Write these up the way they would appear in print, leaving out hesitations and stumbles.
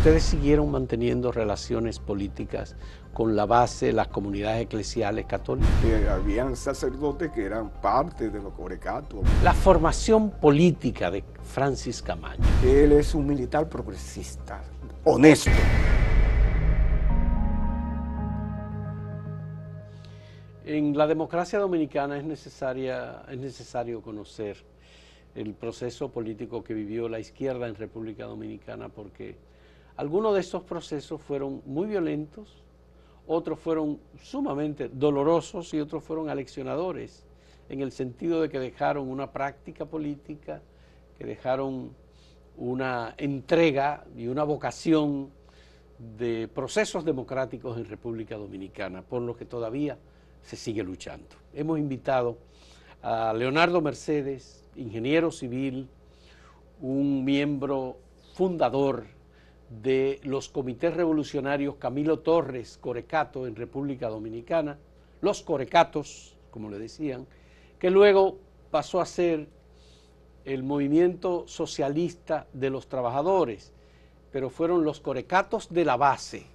ustedes siguieron manteniendo relaciones políticas con la base, las comunidades eclesiales católicas. Habían sacerdotes que eran parte de los corecatos. La formación política de Francis Camaño. Él es un militar progresista, honesto. En la democracia dominicana es necesario conocer el proceso político que vivió la izquierda en República Dominicana, porque algunos de estos procesos fueron muy violentos, otros fueron sumamente dolorosos y otros fueron aleccionadores, en el sentido de que dejaron una práctica política, que dejaron una entrega y una vocación de procesos democráticos en República Dominicana, por lo que todavía se sigue luchando. Hemos invitado a Leonardo Mercedes, ingeniero civil, un miembro fundador de los comités revolucionarios Camilo Torres Corecato en República Dominicana, los Corecatos, como le decían, que luego pasó a ser el movimiento socialista de los trabajadores, pero fueron los Corecatos de la base,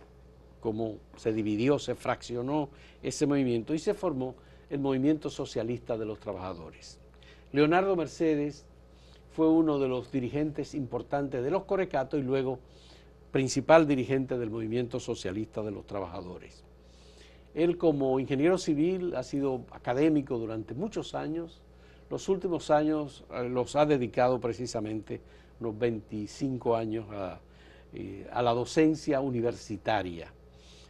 como se dividió, se fraccionó ese movimiento y se formó el movimiento socialista de los trabajadores. Leonardo Mercedes fue uno de los dirigentes importantes de los Corecatos y luego principal dirigente del movimiento socialista de los trabajadores. Él, como ingeniero civil, ha sido académico durante muchos años. Los últimos años los ha dedicado precisamente unos 25 años a la docencia universitaria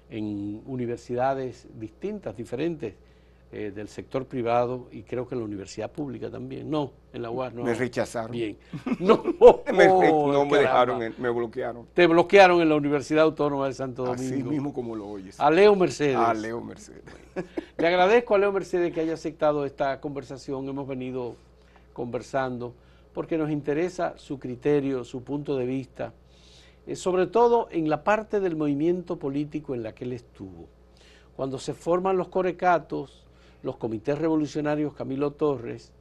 en universidades distintas, diferentes, del sector privado y creo que en la universidad pública también. No, en la UAS no. Me rechazaron. Bien. No, no me dejaron, me bloquearon. Te bloquearon en la Universidad Autónoma de Santo Domingo. Así mismo como lo oyes. A Leo Mercedes. A Leo Mercedes. Le agradezco a Leo Mercedes que haya aceptado esta conversación. Hemos venido conversando porque nos interesa su criterio, su punto de vista, sobre todo en la parte del movimiento político en la que él estuvo. Cuando se forman los Corecatos, los comités revolucionarios Camilo Torres,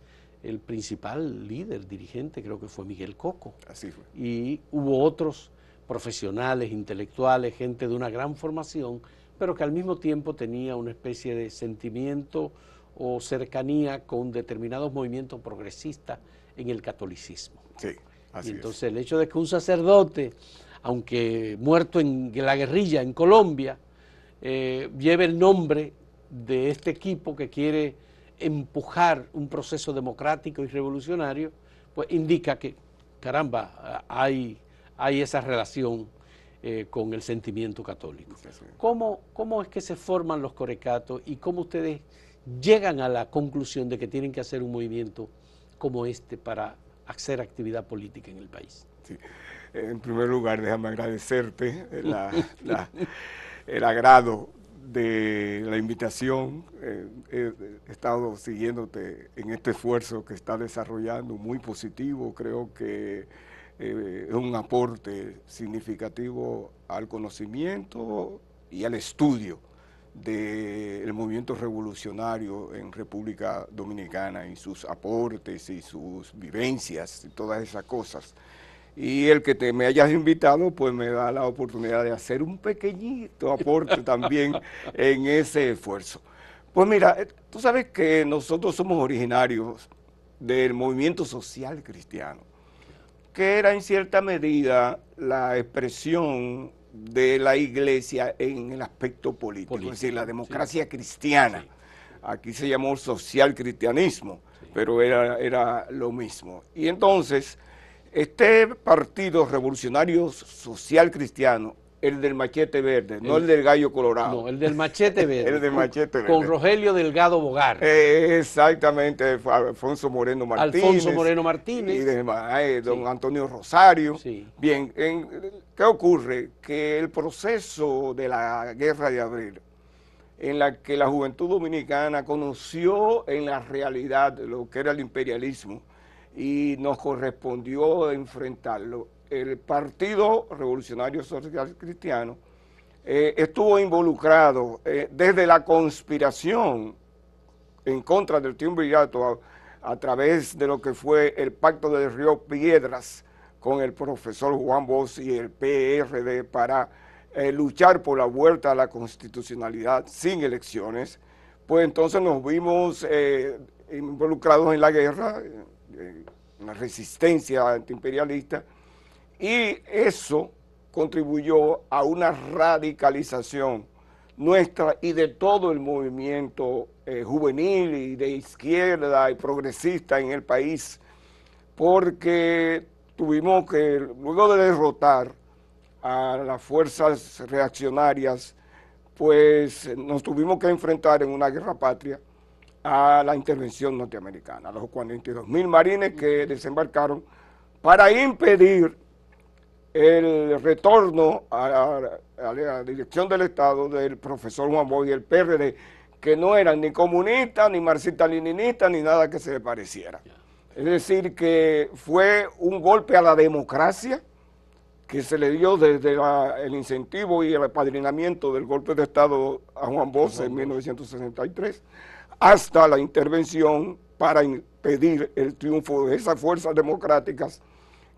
el principal líder, dirigente, creo que fue Miguel Coco. Así fue. Y hubo otros profesionales, intelectuales, gente de una gran formación, pero que al mismo tiempo tenía una especie de sentimiento o cercanía con determinados movimientos progresistas en el catolicismo. Sí, así y entonces es. El hecho de que un sacerdote, aunque muerto en la guerrilla en Colombia, lleve el nombre de este equipo que quiere empujar un proceso democrático y revolucionario, pues indica que, caramba, hay esa relación con el sentimiento católico. ¿Cómo es que se forman los Corecatos y cómo ustedes llegan a la conclusión de que tienen que hacer un movimiento como este para hacer actividad política en el país? Sí. En primer lugar, déjame agradecerte el agrado de la invitación. He estado siguiéndote en este esfuerzo que está desarrollando, muy positivo. Creo que es un aporte significativo al conocimiento y al estudio del movimiento revolucionario en República Dominicana y sus aportes y sus vivencias y todas esas cosas. Y el que me hayas invitado, pues me da la oportunidad de hacer un pequeñito aporte también en ese esfuerzo. Pues mira, tú sabes que nosotros somos originarios del movimiento social cristiano, que era en cierta medida la expresión de la iglesia en el aspecto político, es decir, la democracia cristiana. Sí. Aquí se llamó social cristianismo, sí, pero era lo mismo. Y entonces, este partido revolucionario social cristiano, el del machete verde, no el del gallo colorado. No, el del machete verde. El del machete verde. Con Rogelio Delgado Bogar. Exactamente, Alfonso Moreno Martínez. Alfonso Moreno Martínez. Y demás, don sí. Antonio Rosario. Sí. Bien, ¿qué ocurre? Que el proceso de la Guerra de Abril, en la que la juventud dominicana conoció en la realidad lo que era el imperialismo, y nos correspondió enfrentarlo. El Partido Revolucionario Social Cristiano estuvo involucrado desde la conspiración en contra del triunvirato a través de lo que fue el Pacto del Río Piedras con el profesor Juan Bosch y el PRD para luchar por la vuelta a la constitucionalidad sin elecciones, pues entonces nos vimos involucrados en la guerra, en la resistencia antiimperialista, y eso contribuyó a una radicalización nuestra y de todo el movimiento juvenil y de izquierda y progresista en el país, porque tuvimos que, luego de derrotar a las fuerzas reaccionarias, pues nos tuvimos que enfrentar en una guerra patria a la intervención norteamericana, a los 42.000 marines que desembarcaron para impedir el retorno a la dirección del Estado del profesor Juan Bosch y el PRD, que no eran ni comunistas, ni marxistas-leninistas, ni nada que se le pareciera. Es decir, que fue un golpe a la democracia que se le dio desde el incentivo y el apadrinamiento del golpe de Estado a Juan Bosch en 1963, hasta la intervención para impedir el triunfo de esas fuerzas democráticas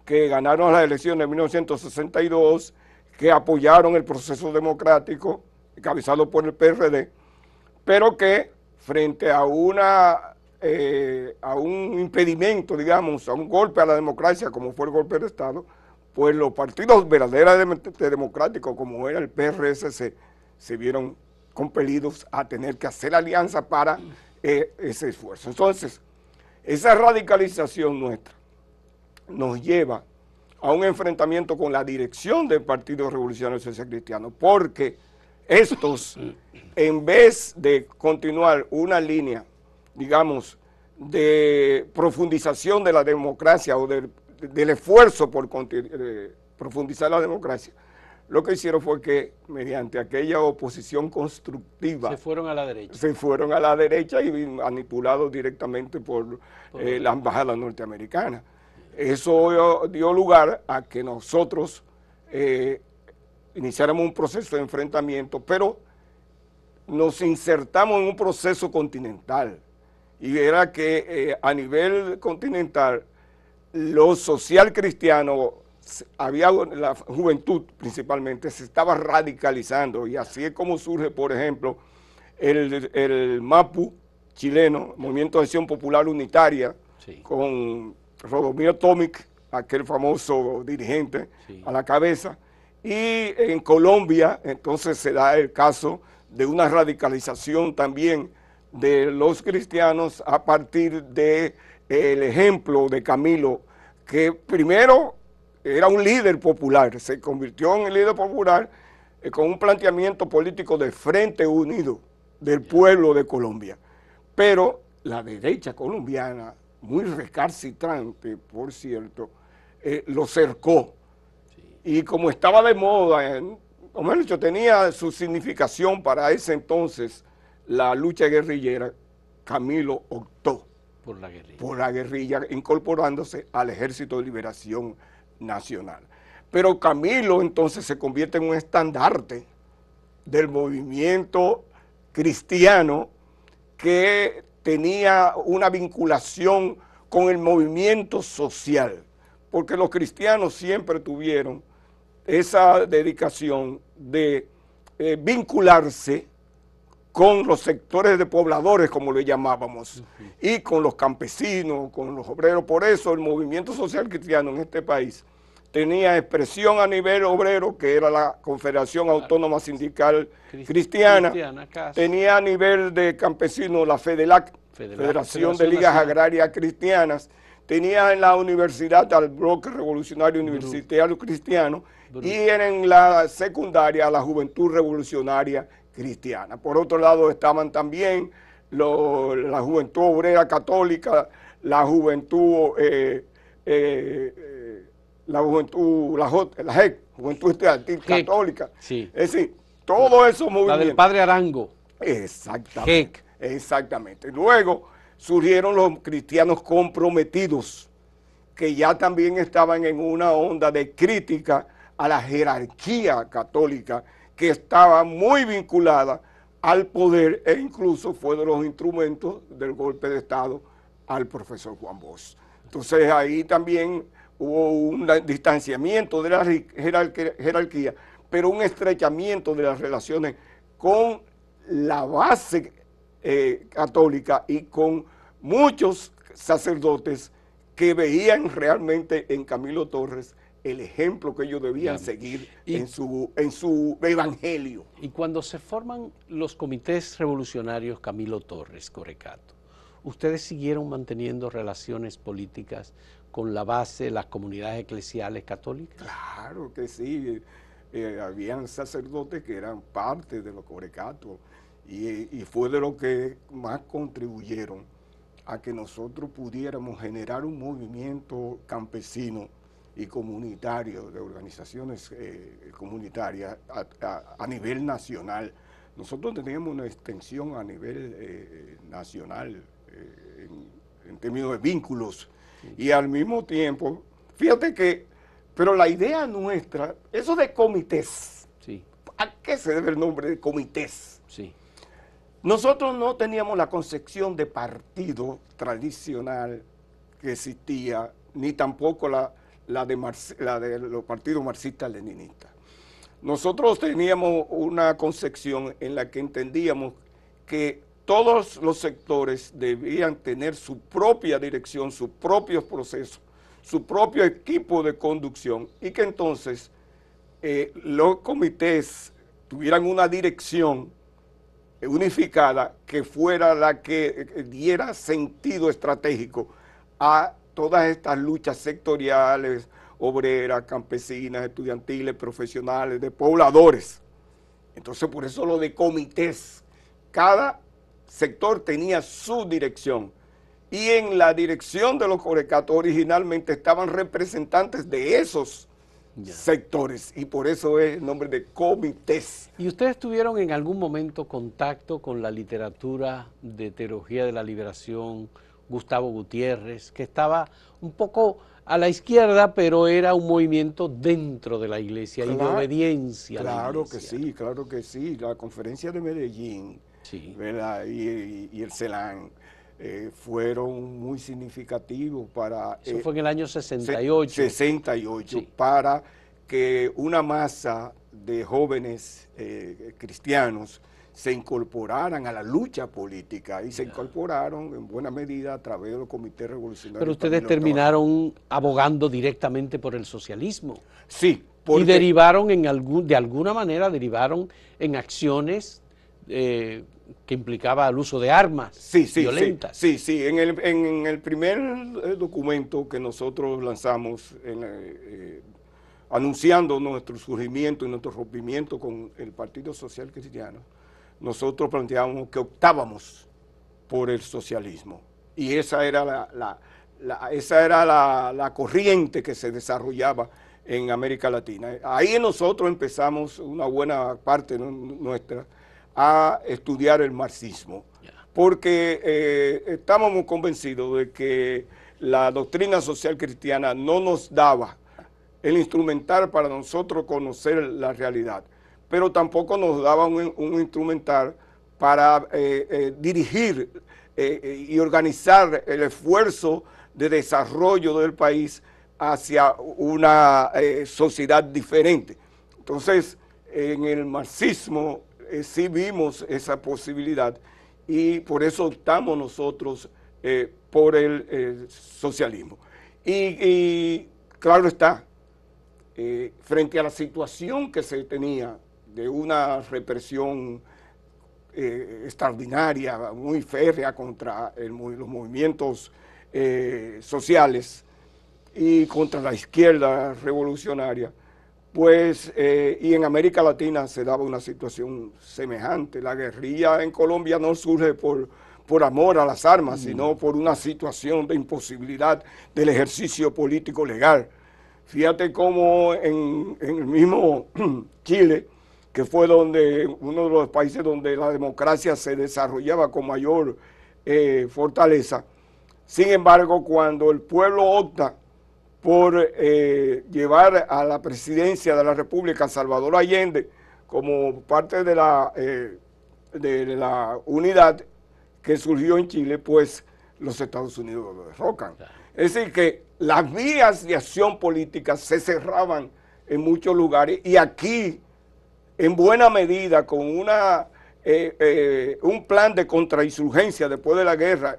que ganaron las elecciones en 1962, que apoyaron el proceso democrático, encabezado por el PRD, pero que frente a un impedimento, digamos, a un golpe a la democracia, como fue el golpe de Estado, pues los partidos verdaderamente democráticos, como era el PRSC, se vieron compelidos a tener que hacer alianza para ese esfuerzo. Entonces, esa radicalización nuestra nos lleva a un enfrentamiento con la dirección del Partido Revolucionario Social Cristiano, porque estos, en vez de continuar una línea, digamos, de profundización de la democracia o del esfuerzo por profundizar la democracia, lo que hicieron fue que, mediante aquella oposición constructiva, se fueron a la derecha. Se fueron a la derecha y manipulados directamente por la embajada norteamericana. Eso dio lugar a que nosotros iniciáramos un proceso de enfrentamiento, pero nos insertamos en un proceso continental, y era que a nivel continental los social cristianos, había la juventud principalmente, se estaba radicalizando, y así es como surge, por ejemplo, el MAPU chileno, Movimiento de Acción Popular Unitaria, sí, con Rodomiro Tomic, aquel famoso dirigente, sí, a la cabeza, y en Colombia entonces se da el caso de una radicalización también de los cristianos a partir del ejemplo de Camilo, que primero era un líder popular, se convirtió en el líder popular con un planteamiento político de Frente Unido del pueblo de Colombia, pero la derecha colombiana, muy recalcitrante, por cierto, lo cercó. Sí. Y como estaba de moda, como dicho, tenía su significación para ese entonces la lucha guerrillera, Camilo optó por la guerrilla, incorporándose al Ejército de Liberación Nacional. Pero Camilo entonces se convierte en un estandarte del movimiento cristiano que tenía una vinculación con el movimiento social, porque los cristianos siempre tuvieron esa dedicación de vincularse con los sectores de pobladores, como le llamábamos, y con los campesinos, con los obreros. Por eso el movimiento social cristiano en este país tenía expresión a nivel obrero, que era la Confederación Autónoma Sindical Cristiana, tenía a nivel de campesinos la FEDELAC, Federación de Ligas Agrarias Cristianas, tenía en la universidad al Bloque Revolucionario Universitario Cristiano, y en la secundaria la Juventud Revolucionaria Cristiana. Por otro lado estaban también la Juventud Obrera Católica, la Juventud, la JEC, Juventud Estudiantil Católica. Sí. Es decir, todo eso movimientos. La del Padre Arango. Exactamente. Exactamente. Luego surgieron los cristianos comprometidos, que ya también estaban en una onda de crítica a la jerarquía católica, que estaba muy vinculada al poder, e incluso fue de los instrumentos del golpe de Estado al profesor Juan Bosch. Entonces ahí también hubo un distanciamiento de la jerarquía, pero un estrechamiento de las relaciones con la base católica y con muchos sacerdotes que veían realmente en Camilo Torres el ejemplo que ellos debían seguir en su evangelio. Y cuando se forman los comités revolucionarios Camilo Torres, Corecato, ¿ustedes siguieron manteniendo relaciones políticas con la base, las comunidades eclesiales católicas? Claro que sí. Habían sacerdotes que eran parte de los Corecatos y fue de lo que más contribuyeron a que nosotros pudiéramos generar un movimiento campesino y comunitario, de organizaciones comunitarias a nivel nacional. Nosotros teníamos una extensión a nivel nacional en términos de vínculos y al mismo tiempo, fíjate que, pero la idea nuestra, eso de comités, Sí. ¿a qué se debe el nombre de comités? Sí. Nosotros no teníamos la concepción de partido tradicional que existía, ni tampoco la de los partidos marxistas-leninistas. Nosotros teníamos una concepción en la que entendíamos que todos los sectores debían tener su propia dirección, sus propios procesos, su propio equipo de conducción y que entonces los comités tuvieran una dirección unificada que fuera la que diera sentido estratégico a todas estas luchas sectoriales, obreras, campesinas, estudiantiles, profesionales, de pobladores. Entonces, por eso lo de comités, cada sector tenía su dirección. Y en la dirección de los Corecatos originalmente estaban representantes de esos sectores, y por eso es el nombre de comités. ¿Y ustedes tuvieron en algún momento contacto con la literatura de teología de la liberación, Gustavo Gutiérrez, que estaba un poco a la izquierda, pero era un movimiento dentro de la iglesia y de obediencia a la iglesia? Claro que sí. La conferencia de Medellín, sí, ¿verdad? Y el CELAN fueron muy significativos para... Eso fue en el año 68. 68, sí, para que una masa de jóvenes cristianos se incorporaran a la lucha política y se incorporaron en buena medida a través de los comités revolucionarios. Pero ustedes terminaron abogando directamente por el socialismo. Sí. Y derivaron de alguna manera derivaron en acciones que implicaba el uso de armas violentas. Sí. En el primer documento que nosotros lanzamos anunciando nuestro surgimiento y nuestro rompimiento con el Partido Social Cristiano, nosotros planteábamos que optábamos por el socialismo. Y esa era la corriente que se desarrollaba en América Latina. Ahí nosotros empezamos, una buena parte nuestra, a estudiar el marxismo, porque estábamos convencidos de que la doctrina social cristiana no nos daba el instrumental para nosotros conocer la realidad, pero tampoco nos daba un instrumental para dirigir y organizar el esfuerzo de desarrollo del país hacia una sociedad diferente. Entonces, en el marxismo sí vimos esa posibilidad y por eso optamos nosotros por el socialismo. Y claro está, frente a la situación que se tenía de una represión extraordinaria, muy férrea contra los movimientos sociales y contra la izquierda revolucionaria, pues, y en América Latina se daba una situación semejante. La guerrilla en Colombia no surge por amor a las armas, sino por una situación de imposibilidad del ejercicio político legal. Fíjate cómo en el mismo Chile, que fue uno de los países donde la democracia se desarrollaba con mayor fortaleza, sin embargo, cuando el pueblo opta por llevar a la presidencia de la República a Salvador Allende como parte de la unidad que surgió en Chile, pues los Estados Unidos lo derrocan. Es decir, que las vías de acción política se cerraban en muchos lugares y aquí, en buena medida, con un plan de contrainsurgencia después de la guerra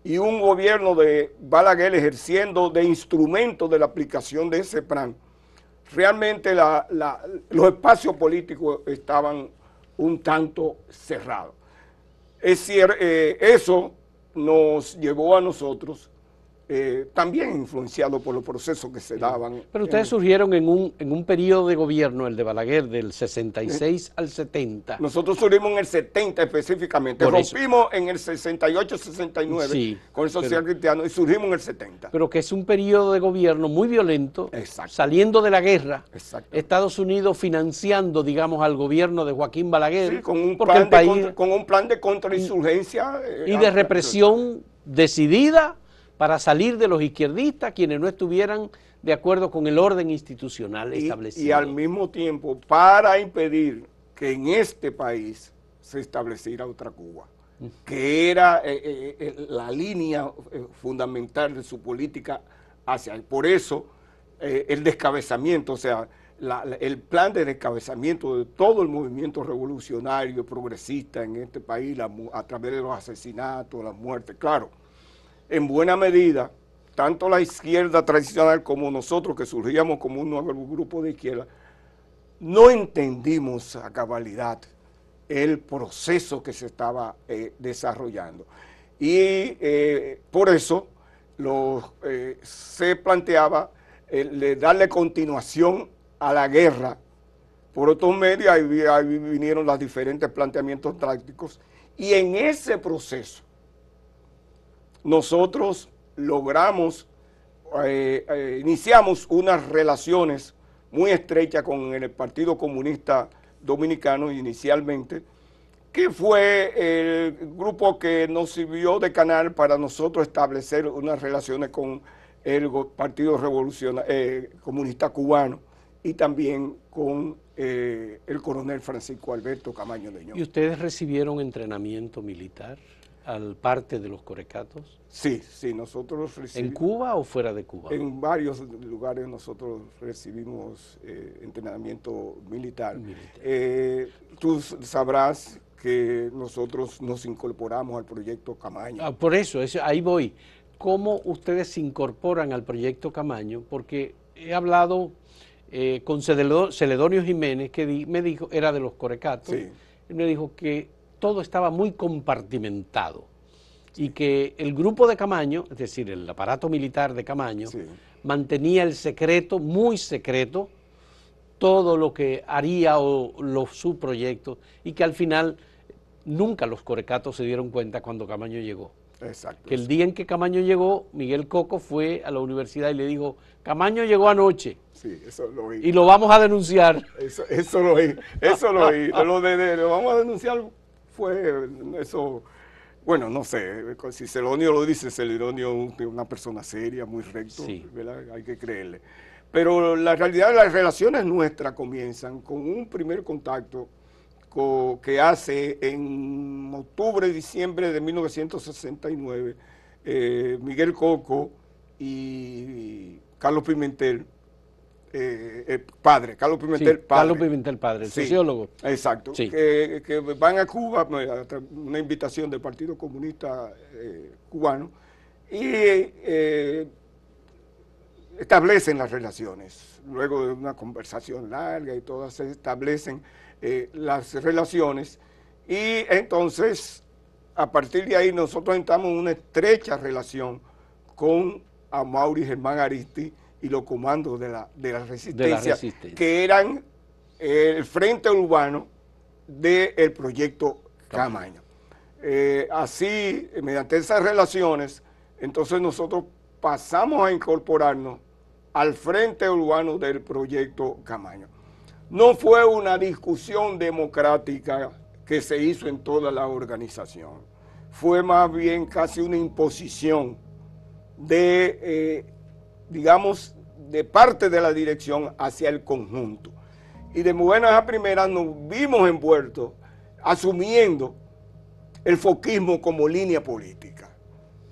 y un gobierno de Balaguer ejerciendo de instrumento de la aplicación de ese plan, realmente los espacios políticos estaban un tanto cerrados. Es cierto, eso nos llevó a nosotros, también influenciado por los procesos que se daban. Pero ustedes surgieron en un periodo de gobierno, el de Balaguer, del 66 al 70. Nosotros surgimos en el 70 específicamente, rompimos en el 68-69 sí, con el social cristiano y surgimos en el 70. Pero que es un periodo de gobierno muy violento, saliendo de la guerra, Estados Unidos financiando, digamos, al gobierno de Joaquín Balaguer, sí, con un plan de contrainsurgencia. Y de represión decidida para salir de los izquierdistas, quienes no estuvieran de acuerdo con el orden institucional establecido. Y al mismo tiempo, para impedir que en este país se estableciera otra Cuba, que era la línea fundamental de su política hacia él. Por eso, el descabezamiento, o sea, el plan de descabezamiento de todo el movimiento revolucionario, progresista en este país, a través de los asesinatos, las muertes, claro. En buena medida, tanto la izquierda tradicional como nosotros, que surgíamos como un nuevo grupo de izquierda, no entendimos a cabalidad el proceso que se estaba desarrollando. Y por eso se planteaba darle continuación a la guerra por otros medios. Ahí vinieron los diferentes planteamientos tácticos. Y en ese proceso, nosotros logramos, iniciamos unas relaciones muy estrechas con el Partido Comunista Dominicano inicialmente, que fue el grupo que nos sirvió de canal para nosotros establecer unas relaciones con el Partido Comunista Cubano y también con el coronel Francisco Alberto Camaño Leñón. ¿Y ustedes recibieron entrenamiento militar al parte de los corecatos? Sí, sí, nosotros recibimos. ¿En Cuba o fuera de Cuba? En varios lugares nosotros recibimos entrenamiento militar. Tú sabrás que nosotros nos incorporamos al proyecto Camaño. Por eso, ahí voy. ¿Cómo ustedes se incorporan al proyecto Camaño? Porque he hablado con Celedonio Jiménez, que me dijo, era de los corecatos, sí. Él me dijo que todo estaba muy compartimentado y que el grupo de Camaño, es decir, el aparato militar de Camaño, sí, mantenía el secreto, muy secreto, todo lo que haría su proyecto, y que al final nunca los corecatos se dieron cuenta cuando Camaño llegó. Exacto. Que el día en que Camaño llegó, Miguel Coco fue a la universidad y le dijo, Camaño llegó anoche. Sí, eso lo oí. Y lo vamos a denunciar. Eso lo oí, eso lo oí. Lo vamos a denunciar fue eso. Bueno, no sé, si Celedonio lo dice, Celedonio es una persona seria, muy recto, sí, ¿verdad? Hay que creerle. Pero la realidad, las relaciones nuestras comienzan con un primer contacto que hace en octubre y diciembre de 1969 Miguel Coco y Carlos Pimentel, padre, Carlos Pimentel, sí, padre. Carlos Pimentel, padre, el sí, sociólogo. Exacto, sí, que van a Cuba, una invitación del Partido Comunista Cubano, y establecen las relaciones. Luego de una conversación larga y todas se establecen las relaciones, y entonces a partir de ahí nosotros entramos en una estrecha relación con Amaury Germán Aristi y los comandos de la resistencia, que eran el frente urbano del proyecto Camaño. Así, mediante esas relaciones, entonces nosotros pasamos a incorporarnos al frente urbano del proyecto Camaño. No fue una discusión democrática que se hizo en toda la organización, fue más bien casi una imposición digamos, de parte de la dirección hacia el conjunto. Y de buenas a primeras nos vimos envueltos asumiendo el foquismo como línea política.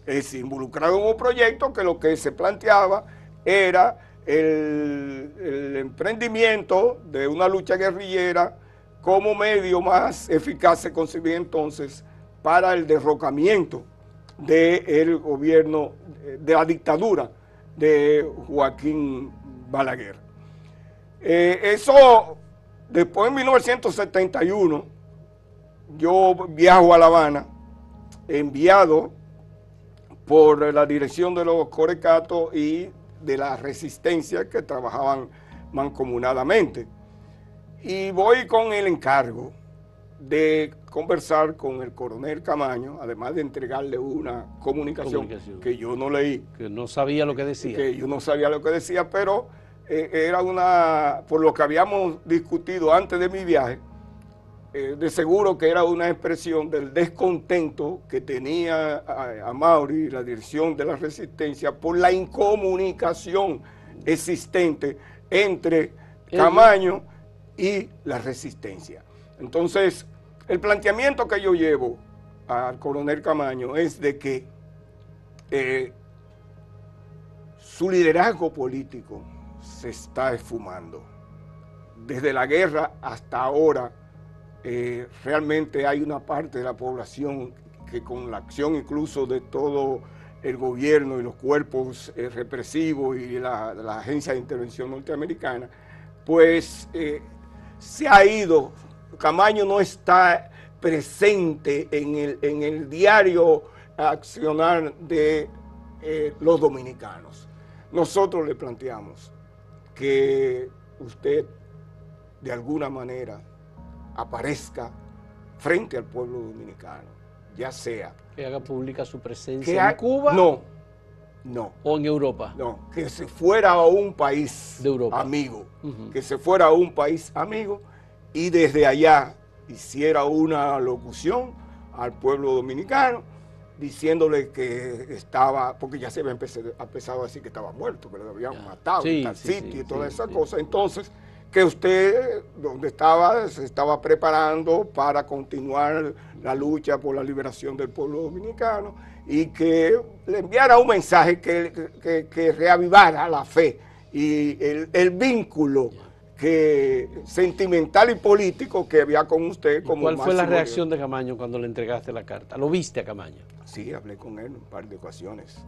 Es decir, involucrado en un proyecto que lo que se planteaba era el emprendimiento de una lucha guerrillera como medio más eficaz, se concebía entonces, para el derrocamiento del gobierno, de la dictadura de Joaquín Balaguer. Eso, después en 1971, yo viajo a La Habana, enviado por la dirección de los Corecatos y de la Resistencia, que trabajaban mancomunadamente. Y voy con el encargo de conversar con el coronel Camaño, además de entregarle una comunicación que yo no leí. Que no sabía lo que decía. Que yo no sabía lo que decía, pero era una, por lo que habíamos discutido antes de mi viaje, de seguro que era una expresión del descontento que tenía Amaury y la dirección de la Resistencia por la incomunicación existente entre Camaño y la Resistencia. Entonces, el planteamiento que yo llevo al coronel Camaño es de que su liderazgo político se está esfumando. Desde la guerra hasta ahora, realmente hay una parte de la población que con la acción incluso de todo el gobierno y los cuerpos represivos y la Agencia de Intervención Norteamericana, pues se ha ido. Camaño no está presente en el diario accionar de los dominicanos. Nosotros le planteamos que usted de alguna manera aparezca frente al pueblo dominicano, ya sea que haga pública su presencia en Cuba. No. ¿O en Europa? No, que se fuera a un país de Europa amigo, que se fuera a un país amigo y desde allá hiciera una locución al pueblo dominicano diciéndole que estaba, porque ya se había empezado a decir que estaba muerto, que lo habían matado en tal sitio y todas esas cosas. Entonces, que usted, donde estaba, se estaba preparando para continuar la lucha por la liberación del pueblo dominicano y que le enviara un mensaje que reavivara la fe y el vínculo sentimental y político que había con usted. Como ¿Cuál fue la reacción de Camaño cuando le entregaste la carta? ¿Lo viste a Camaño? Sí, hablé con él un par de ocasiones,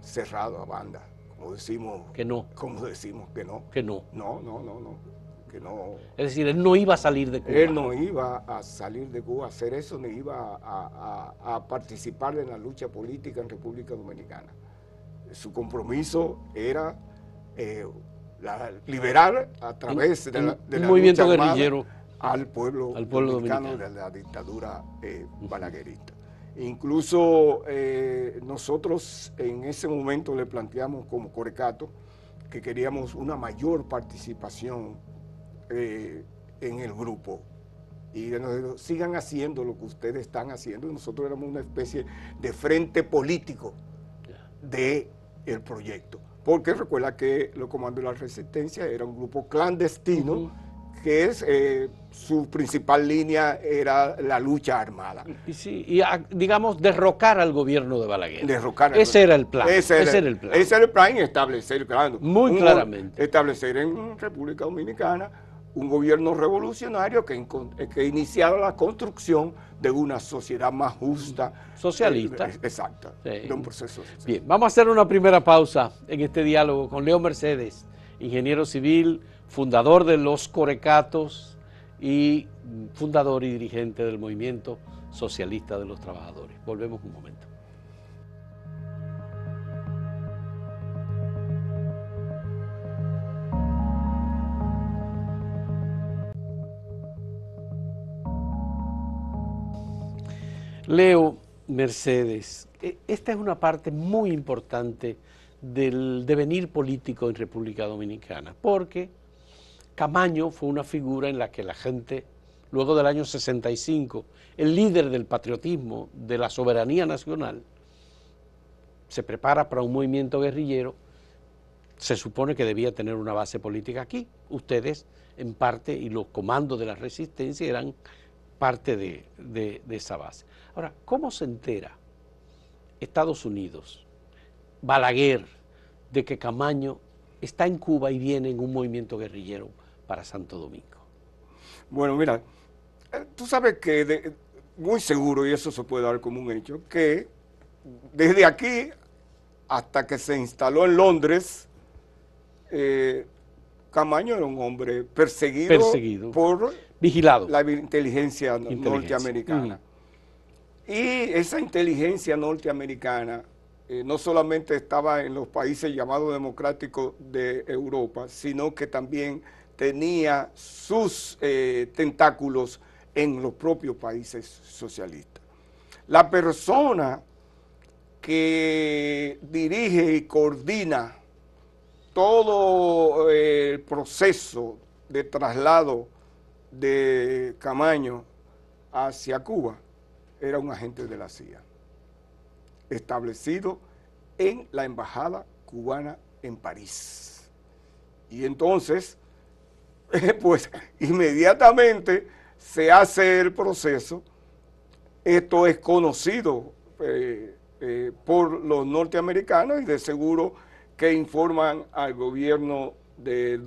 cerrado a banda. Como decimos que no. Como decimos que no. Que no. No, que no. Es decir, él no iba a salir de Cuba. Él no iba a salir de Cuba a hacer eso, ni iba a participar en la lucha política en República Dominicana. Su compromiso era liberar a través de la movimiento lucha guerrillero al pueblo dominicano de la dictadura balaguerista. Incluso nosotros en ese momento le planteamos como Corecato que queríamos una mayor participación en el grupo y nos dijo, sigan haciendo lo que ustedes están haciendo. Y nosotros éramos una especie de frente político del proyecto, porque recuerda que los comandos de la Resistencia era un grupo clandestino que su principal línea era la lucha armada. Y digamos, derrocar al gobierno de Balaguer. Ese era el plan. Ese era el plan, y establecer, claro, muy claramente. Establecer en República Dominicana un gobierno revolucionario que iniciara la construcción de una sociedad más justa. Socialista. Exacto. Sí. De un proceso social. Bien, vamos a hacer una primera pausa en este diálogo con Leo Mercedes, ingeniero civil, fundador de los Corecatos y fundador y dirigente del Movimiento Socialista de los Trabajadores. Volvemos un momento. Leo Mercedes, esta es una parte muy importante del devenir político en República Dominicana, porque Camaño fue una figura en la que la gente, luego del año 65, el líder del patriotismo, de la soberanía nacional, se prepara para un movimiento guerrillero. Se supone que debía tener una base política aquí. Ustedes, en parte, y los comandos de la Resistencia eran parte de esa base. Ahora, ¿cómo se entera Estados Unidos, Balaguer, de que Camaño está en Cuba y viene en un movimiento guerrillero para Santo Domingo? Bueno, mira, tú sabes que muy seguro, y eso se puede dar como un hecho, que desde aquí hasta que se instaló en Londres, Camaño era un hombre perseguido por vigilado, la inteligencia norteamericana. Y esa inteligencia norteamericana no solamente estaba en los países llamados democráticos de Europa, sino que también tenía sus tentáculos en los propios países socialistas. La persona que dirige y coordina todo el proceso de traslado de Camaño hacia Cuba era un agente de la CIA, establecido en la embajada cubana en París. Y entonces, pues inmediatamente se hace el proceso. Esto es conocido por los norteamericanos y de seguro que informan al gobierno del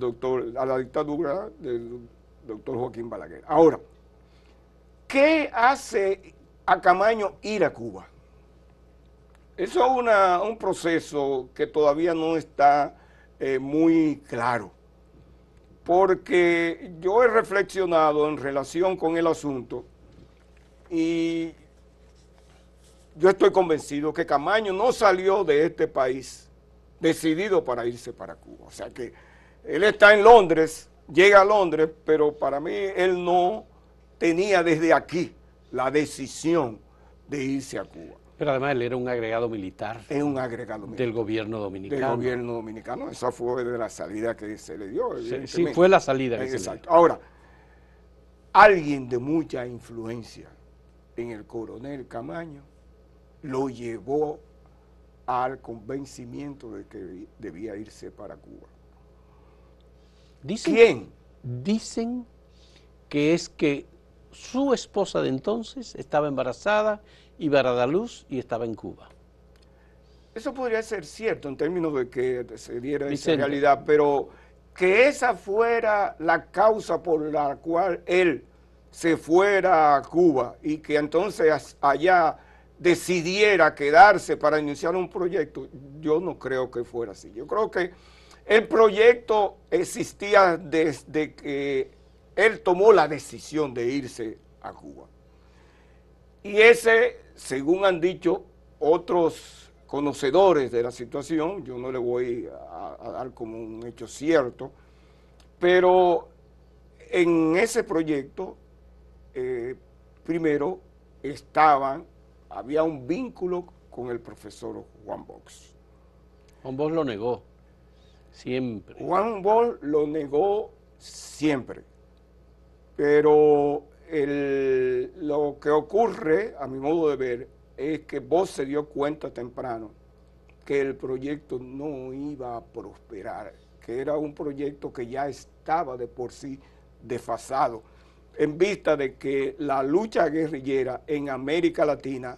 a la dictadura del doctor Joaquín Balaguer. Ahora, ¿qué hace a Camaño ir a Cuba? Eso es un proceso que todavía no está muy claro, porque yo he reflexionado en relación con el asunto y yo estoy convencido que Camaño no salió de este país decidido para irse para Cuba. O sea que él está en Londres, llega a Londres, pero para mí él no tenía desde aquí la decisión de irse a Cuba. Pero además él era un agregado militar. Es un agregado militar. Del gobierno dominicano. Del gobierno dominicano. Esa fue de la salida que se le dio. Sí, fue la salida que se le dio. Ahora, alguien de mucha influencia en el coronel Camaño lo llevó al convencimiento de que debía irse para Cuba. ¿Quién? Dicen que es que su esposa de entonces estaba embarazada, iba a dar luz y estaba en Cuba. Eso podría ser cierto en términos de que se diera esa realidad, pero que esa fuera la causa por la cual él se fuera a Cuba y que entonces allá decidiera quedarse para iniciar un proyecto, yo no creo que fuera así. Yo creo que el proyecto existía desde que él tomó la decisión de irse a Cuba. Y ese, según han dicho otros conocedores de la situación, yo no le voy a dar como un hecho cierto, pero en ese proyecto, primero había un vínculo con el profesor Juan Bosch. Juan Bosch lo negó, siempre. Juan Bosch lo negó siempre, pero lo que ocurre, a mi modo de ver, es que Bosch se dio cuenta temprano que el proyecto no iba a prosperar, que era un proyecto que ya estaba de por sí desfasado, en vista de que la lucha guerrillera en América Latina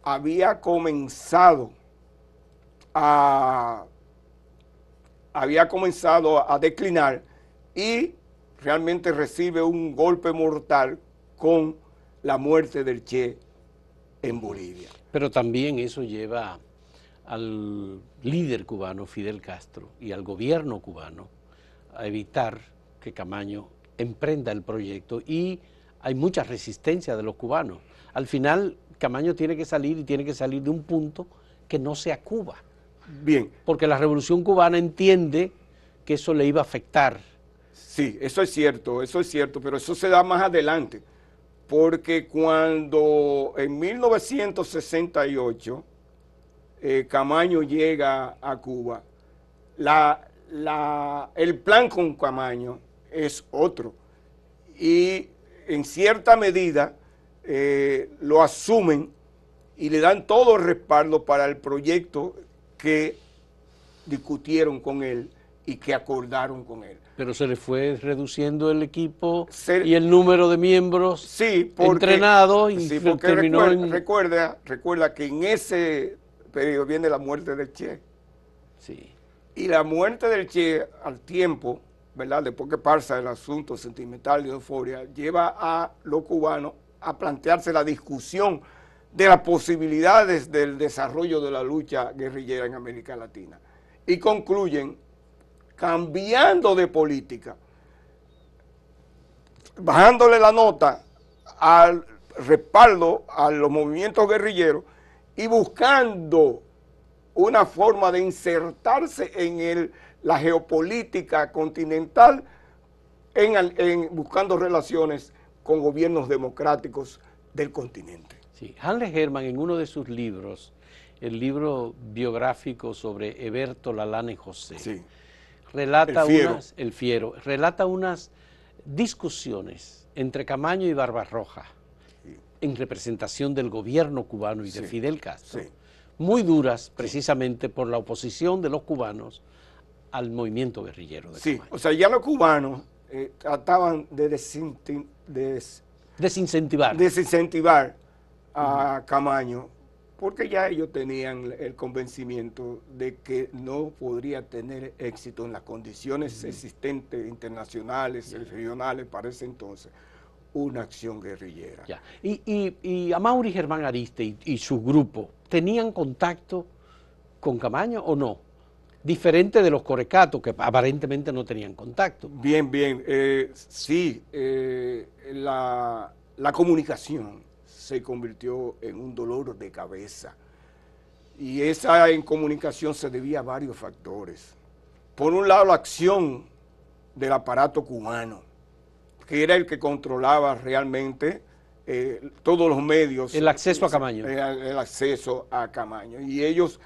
había comenzado a declinar y realmente recibe un golpe mortal con la muerte del Che en Bolivia. Pero también eso lleva al líder cubano Fidel Castro y al gobierno cubano a evitar que Camaño emprenda el proyecto, y hay mucha resistencia de los cubanos. Al final Camaño tiene que salir, y tiene que salir de un punto que no sea Cuba. Bien. Porque la Revolución Cubana entiende que eso le iba a afectar. Sí, eso es cierto, pero eso se da más adelante, porque cuando en 1968 Camaño llega a Cuba, el plan con Camaño es otro, y en cierta medida lo asumen y le dan todo el respaldo para el proyecto que discutieron con él y que acordaron con él. Pero se le fue reduciendo el equipo y el número de miembros entrenados, y terminó recuerda que en ese periodo viene la muerte del Che. Sí. Y la muerte del Che al tiempo, ¿verdad? Después que pasa el asunto sentimental de euforia, lleva a los cubanos a plantearse la discusión de las posibilidades del desarrollo de la lucha guerrillera en América Latina. Y concluyen cambiando de política, bajándole la nota al respaldo a los movimientos guerrilleros y buscando una forma de insertarse en la geopolítica continental, buscando relaciones con gobiernos democráticos del continente. Sí. Hannes Hermann, en uno de sus libros, el libro biográfico sobre Heberto Lalane José, Sí. relata El Fiero, relata unas discusiones entre Camaño y Barbarroja en representación del gobierno cubano y de Fidel Castro, muy duras precisamente por la oposición de los cubanos al movimiento guerrillero de Camaño. O sea, ya los cubanos trataban de desincentivar a Camaño, porque ya ellos tenían el convencimiento de que no podría tener éxito en las condiciones existentes internacionales, regionales para ese entonces, una acción guerrillera. Ya. Y Amaury Germán Ariste y su grupo, ¿tenían contacto con Camaño o no? Diferente de los Corecatos, que aparentemente no tenían contacto. Bien, sí, la comunicación se convirtió en un dolor de cabeza. Y esa incomunicación se debía a varios factores. Por un lado, la acción del aparato cubano, que era el que controlaba realmente todos los medios. El acceso a Camaño. El acceso a Camaño. Y ellos,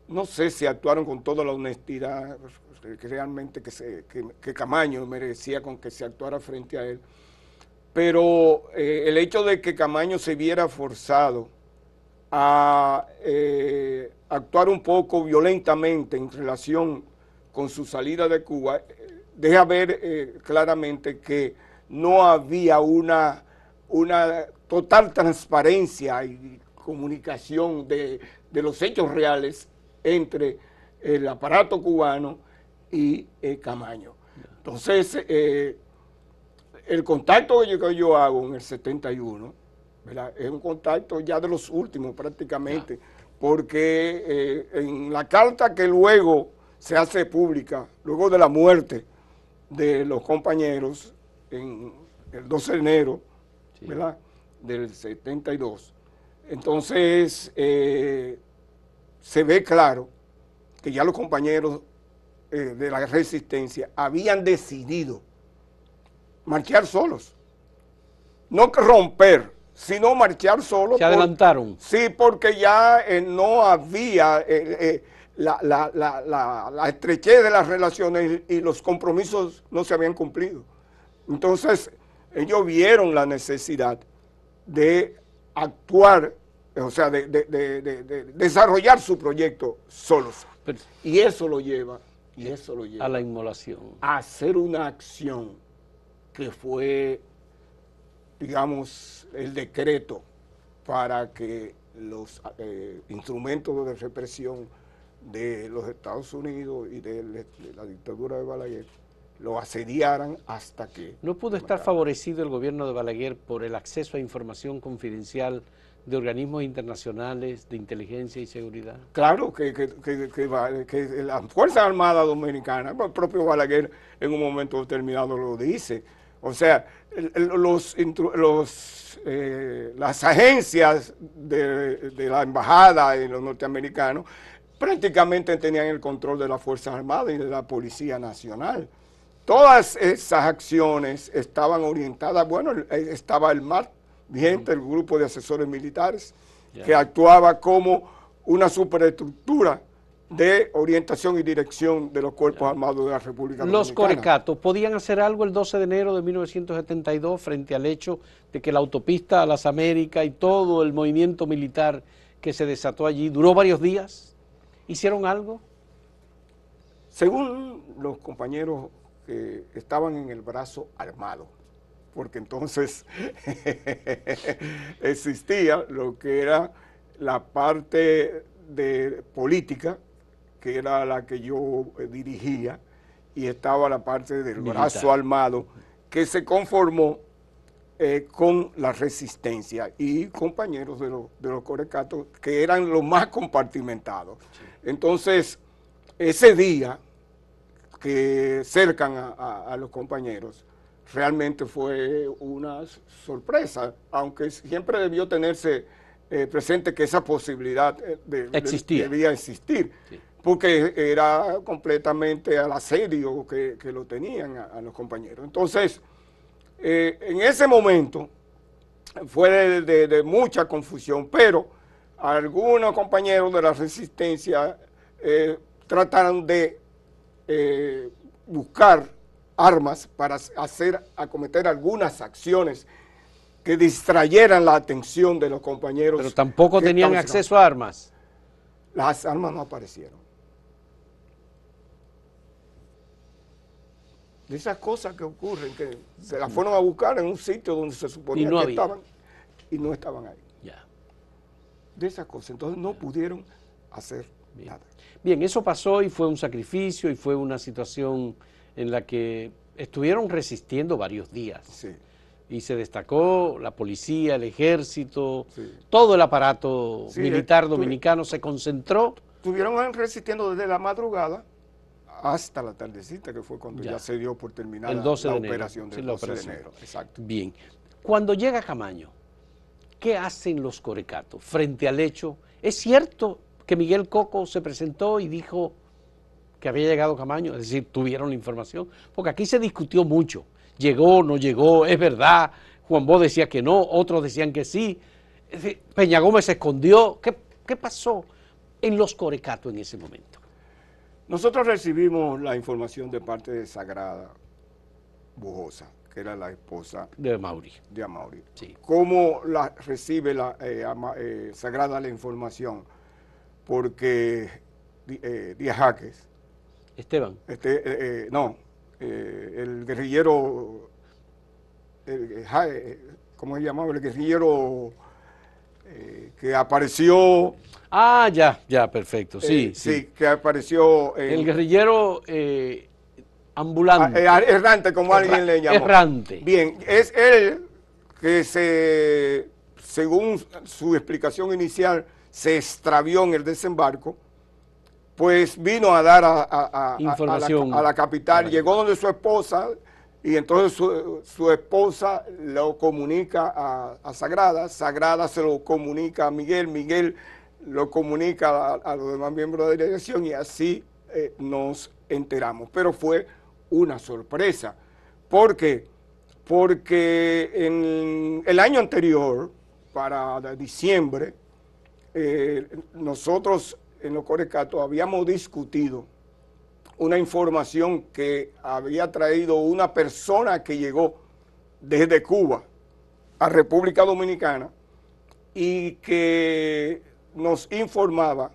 no sé si actuaron con toda la honestidad que realmente que Camaño merecía con que se actuara frente a él. Pero el hecho de que Camaño se viera forzado a actuar un poco violentamente en relación con su salida de Cuba, deja ver claramente que no había una total transparencia y comunicación de los hechos reales entre el aparato cubano y Camaño. Entonces, el contacto que yo hago en el 71, ¿verdad?, es un contacto ya de los últimos prácticamente, porque en la carta que luego se hace pública, luego de la muerte de los compañeros, en el 12 de enero, ¿verdad?, del 72, entonces se ve claro que ya los compañeros de la resistencia habían decidido marchar solos, no romper, sino marchar solos. Se adelantaron. Sí, porque ya no había la estrechez de las relaciones y los compromisos no se habían cumplido. Entonces, ellos vieron la necesidad de actuar, o sea, de desarrollar su proyecto solos. Pero, y eso lo lleva a la inmolación. A hacer una acción que fue, digamos, el decreto para que los instrumentos de represión de los Estados Unidos y de la dictadura de Balaguer lo asediaran hasta que... ¿No pudo estar favorecido el gobierno de Balaguer por el acceso a información confidencial de organismos internacionales de inteligencia y seguridad? Claro que las Fuerzas Armadas Dominicanas, el propio Balaguer en un momento determinado lo dice, o sea, las agencias de la embajada y los norteamericanos prácticamente tenían el control de las Fuerzas Armadas y de la Policía Nacional. Todas esas acciones estaban orientadas, bueno, estaba el MAR vigente, el Grupo de Asesores Militares, que actuaba como una superestructura de orientación y dirección de los cuerpos armados de la República Dominicana. ¿Los Corecatos podían hacer algo el 12 de enero de 1972 frente al hecho de que la autopista a las Américas y todo el movimiento militar que se desató allí duró varios días? ¿Hicieron algo? Según los compañeros que estaban en el brazo armado, porque entonces existía lo que era la parte de política, que era la que yo dirigía, y estaba la parte del brazo armado, que se conformó con la resistencia y compañeros de los corecatos que eran los más compartimentados. Sí. Entonces, ese día que cercan a los compañeros, realmente fue una sorpresa, aunque siempre debió tenerse presente que esa posibilidad debía existir, sí, porque era completamente al asedio que lo tenían a los compañeros. Entonces, en ese momento fue de mucha confusión, pero algunos compañeros de la resistencia trataron de buscar armas para acometer algunas acciones que distrayeran la atención de los compañeros. Pero tampoco tenían acceso a armas. Las armas no aparecieron. De esas cosas que ocurren, que se las fueron a buscar en un sitio donde se suponía que estaban y no estaban ahí. Ya. De esas cosas, entonces no pudieron hacer nada. Bien, eso pasó y fue un sacrificio y fue una situación en la que estuvieron resistiendo varios días. Sí. Y se destacó la policía, el ejército, sí, todo el aparato militar dominicano se concentró. Estuvieron resistiendo desde la madrugada hasta la tardecita, que fue cuando ya se dio por terminada la operación del 12 de enero. Exacto. Bien. Cuando llega Camaño, ¿qué hacen los corecatos frente al hecho? ¿Es cierto que Miguel Coco se presentó y dijo que había llegado Camaño? Es decir, tuvieron la información, porque aquí se discutió mucho. Llegó, no llegó, es verdad. Juan Bosch decía que no, otros decían que sí. Es decir, Peña Gómez se escondió. ¿Qué pasó en los corecatos en ese momento? Nosotros recibimos la información de parte de Sagrada Bujosa, que era la esposa de Amaury. Sí. ¿Cómo recibe Sagrada la información? Porque Díaz Jaques, Esteban. El guerrillero, ¿cómo se llamaba? El guerrillero que apareció. Ah, ya, perfecto, sí. Sí, que apareció. El guerrillero ambulante. Errante, como alguien le llamó. Errante. Bien, es él que según su explicación inicial, se extravió en el desembarco, pues vino a dar información a la capital, llegó donde su esposa, y entonces su esposa lo comunica a Sagrada, Sagrada se lo comunica a Miguel, Miguel lo comunica a los demás miembros de la dirección y así nos enteramos. Pero fue una sorpresa. ¿Por qué? Porque en el año anterior, para diciembre, nosotros en los corecatos habíamos discutido una información que había traído una persona que llegó desde Cuba a República Dominicana y que nos informaba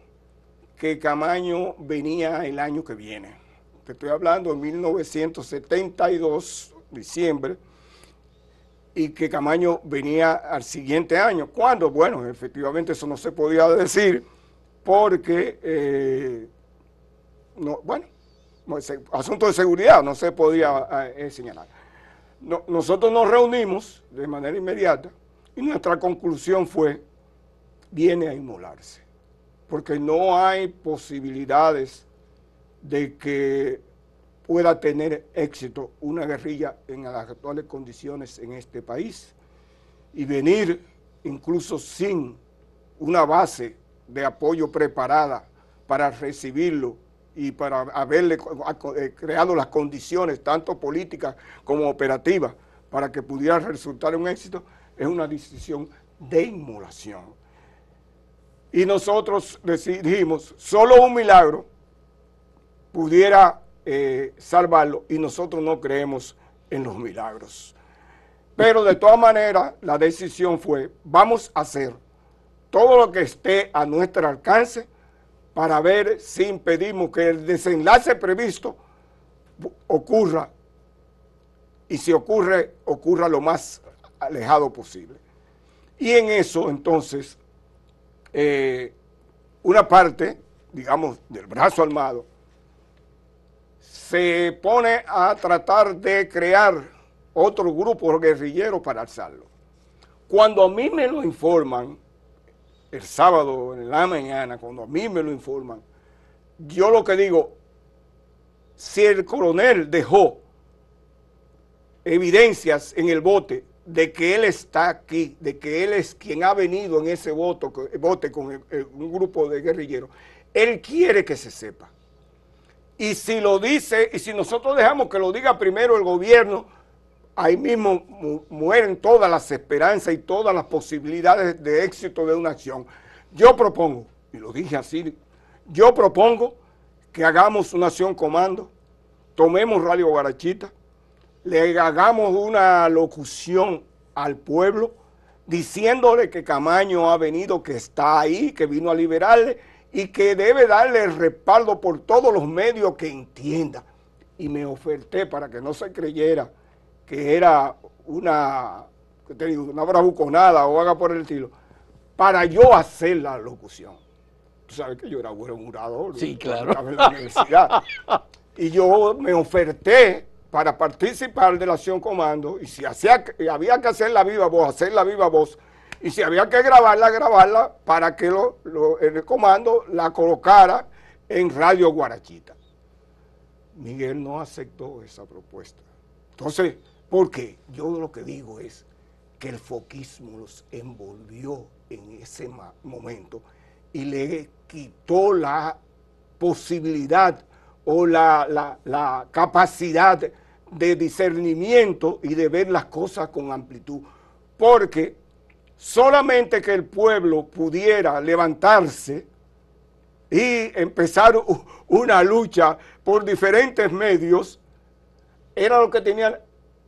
que Camaño venía el año que viene. Te estoy hablando de 1972, diciembre, y que Camaño venía al siguiente año. ¿Cuándo? Bueno, efectivamente eso no se podía decir porque, asunto de seguridad no se podía señalar. Nosotros nos reunimos de manera inmediata y nuestra conclusión fue: viene a inmolarse, porque no hay posibilidades de que pueda tener éxito una guerrilla en las actuales condiciones en este país y venir incluso sin una base de apoyo preparada para recibirlo y para haberle creado las condiciones, tanto políticas como operativas, para que pudiera resultar un éxito, es una decisión de inmolación. Y nosotros decidimos, solo un milagro pudiera salvarlo, y nosotros no creemos en los milagros. Pero de todas maneras, la decisión fue: vamos a hacer todo lo que esté a nuestro alcance para ver si impedimos que el desenlace previsto ocurra, y si ocurre, ocurra lo más alejado posible. Y en eso, entonces, una parte, digamos, del brazo armado, se pone a tratar de crear otro grupo guerrillero para alzarlo. Cuando a mí me lo informan, el sábado en la mañana, cuando a mí me lo informan, yo lo que digo, si el coronel dejó evidencias en el bote de que él está aquí, de que él es quien ha venido en ese bote con un grupo de guerrilleros, él quiere que se sepa. Y si lo dice, y si nosotros dejamos que lo diga primero el gobierno, ahí mismo mueren todas las esperanzas y todas las posibilidades de éxito de una acción. Yo propongo, y lo dije así, yo propongo que hagamos una acción comando, tomemos Radio Guarachita, le hagamos una locución al pueblo diciéndole que Camaño ha venido, que está ahí, que vino a liberarle y que debe darle el respaldo por todos los medios que entienda. Y me oferté para que no se creyera que era una bravuconada o haga por el estilo, para yo hacer la locución. Tú sabes que yo era buen orador. Sí, claro. Estaba en la universidad. Y yo me oferté para participar de la acción comando, y si había que hacer la viva voz, hacer la viva voz, y si había que grabarla para que el comando la colocara en Radio Guarachita. Miguel no aceptó esa propuesta. Entonces, ¿por qué? Yo lo que digo es que el foquismo los envolvió en ese momento y le quitó la posibilidad o la capacidad de discernimiento y de ver las cosas con amplitud, porque solamente que el pueblo pudiera levantarse y empezar una lucha por diferentes medios, era lo que tenían,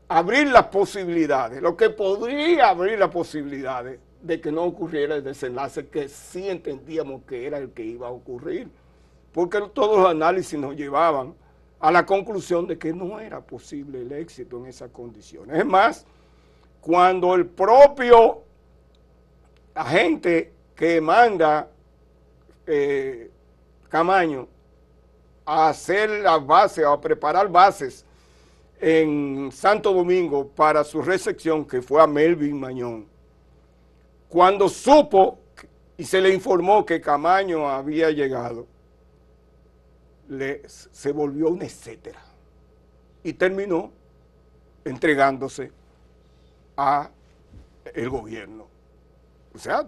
abrir las posibilidades, lo que podría abrir las posibilidades de que no ocurriera el desenlace que sí entendíamos que era el que iba a ocurrir, porque todos los análisis nos llevaban a la conclusión de que no era posible el éxito en esas condiciones. Es más, cuando el propio agente que manda Camaño a hacer las bases, a preparar bases en Santo Domingo para su recepción, que fue a Melvin Mañón, cuando supo y se le informó que Camaño había llegado, se volvió un etcétera y terminó entregándose a el gobierno. O sea,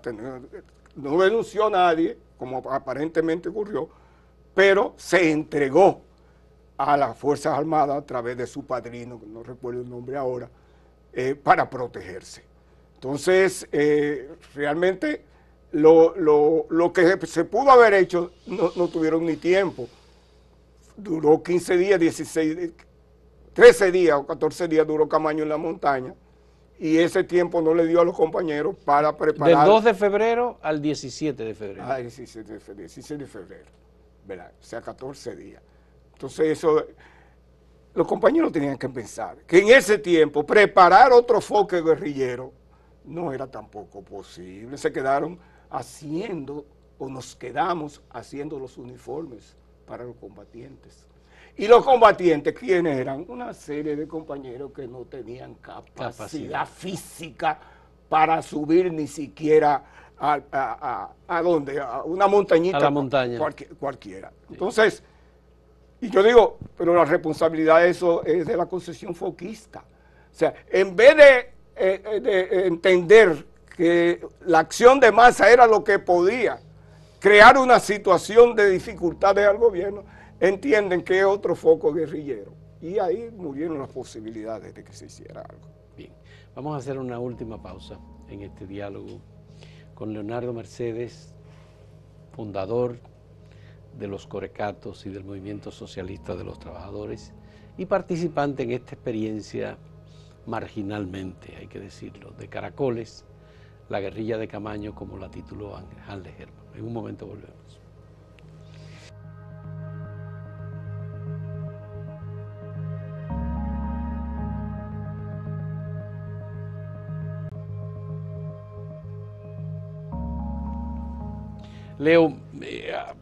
no denunció a nadie, como aparentemente ocurrió, pero se entregó a las Fuerzas Armadas a través de su padrino, que no recuerdo el nombre ahora, para protegerse. Entonces, realmente lo que se pudo haber hecho no tuvieron ni tiempo. Duró 15 días, 16, 13 días o 14 días duró Camaño en la montaña, y ese tiempo no le dio a los compañeros para preparar. Del 2 de febrero al 17 de febrero. Ah, 16 de febrero, ¿verdad? O sea, 14 días. Entonces eso, los compañeros tenían que pensar que en ese tiempo preparar otro foque guerrillero no era tampoco posible. Se quedaron haciendo, o nos quedamos haciendo los uniformes para los combatientes. Y los combatientes, ¿quiénes eran? Una serie de compañeros que no tenían capacidad física para subir ni siquiera a ¿dónde? A una montañita. A la montaña. Cualquiera. Entonces, y yo digo, pero la responsabilidad de eso es de la concesión foquista. O sea, en vez de entender que la acción de masa era lo que podía crear una situación de dificultades al gobierno, entienden que es otro foco guerrillero. Y ahí murieron las posibilidades de que se hiciera algo. Bien, vamos a hacer una última pausa en este diálogo con Leonardo Mercedes, fundador de los Corecatos y del Movimiento Socialista de los Trabajadores y participante en esta experiencia marginalmente, hay que decirlo, de Caracoles, la guerrilla de Camaño, como la tituló Hanle Hermann. En un momento volvemos. Leo,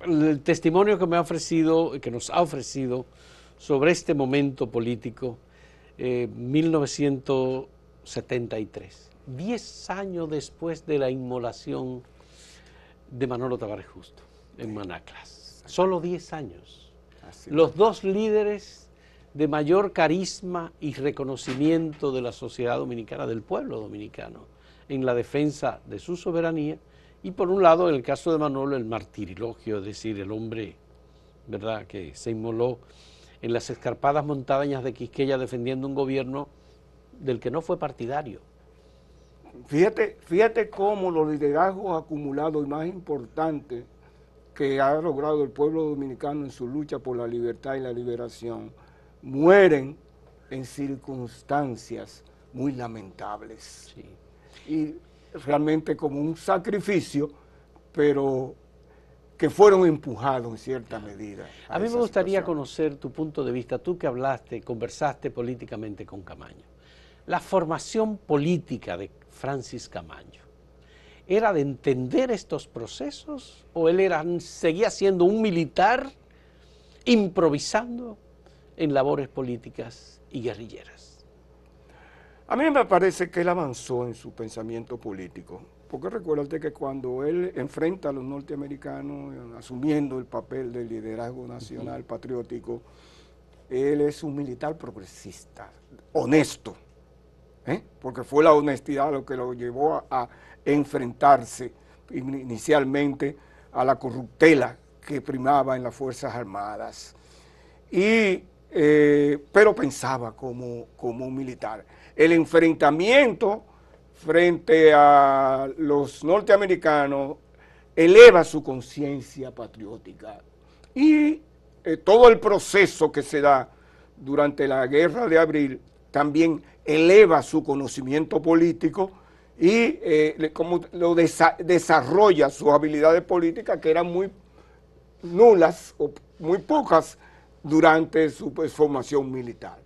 el testimonio que me ha ofrecido, que nos ha ofrecido sobre este momento político, 1973, 10 años después de la inmolación de Manolo Tavares Justo en Manaclas, solo 10 años. Los dos líderes de mayor carisma y reconocimiento de la sociedad dominicana, del pueblo dominicano, en la defensa de su soberanía, y por un lado, en el caso de Manolo, el martirilogio, es decir, el hombre, ¿verdad?, que se inmoló en las escarpadas montañas de Quisqueya defendiendo un gobierno del que no fue partidario. Fíjate cómo los liderazgos acumulados y más importantes que ha logrado el pueblo dominicano en su lucha por la libertad y la liberación mueren en circunstancias muy lamentables. Sí. Y realmente como un sacrificio, pero que fueron empujados en cierta medida. A mí me gustaría conocer tu punto de vista, tú que hablaste, conversaste políticamente con Camaño. La formación política de Francis Camaño, ¿era de entender estos procesos o él seguía siendo un militar improvisando en labores políticas y guerrilleras? A mí me parece que él avanzó en su pensamiento político, porque recuérdate que cuando él enfrenta a los norteamericanos, asumiendo el papel del liderazgo nacional patriótico, él es un militar progresista, honesto, porque fue la honestidad lo que lo llevó a enfrentarse inicialmente a la corruptela que primaba en las Fuerzas Armadas, pero pensaba como un militar. El enfrentamiento frente a los norteamericanos eleva su conciencia patriótica y todo el proceso que se da durante la Guerra de Abril también eleva su conocimiento político y como lo desarrolla sus habilidades políticas, que eran muy nulas o muy pocas durante su formación militar.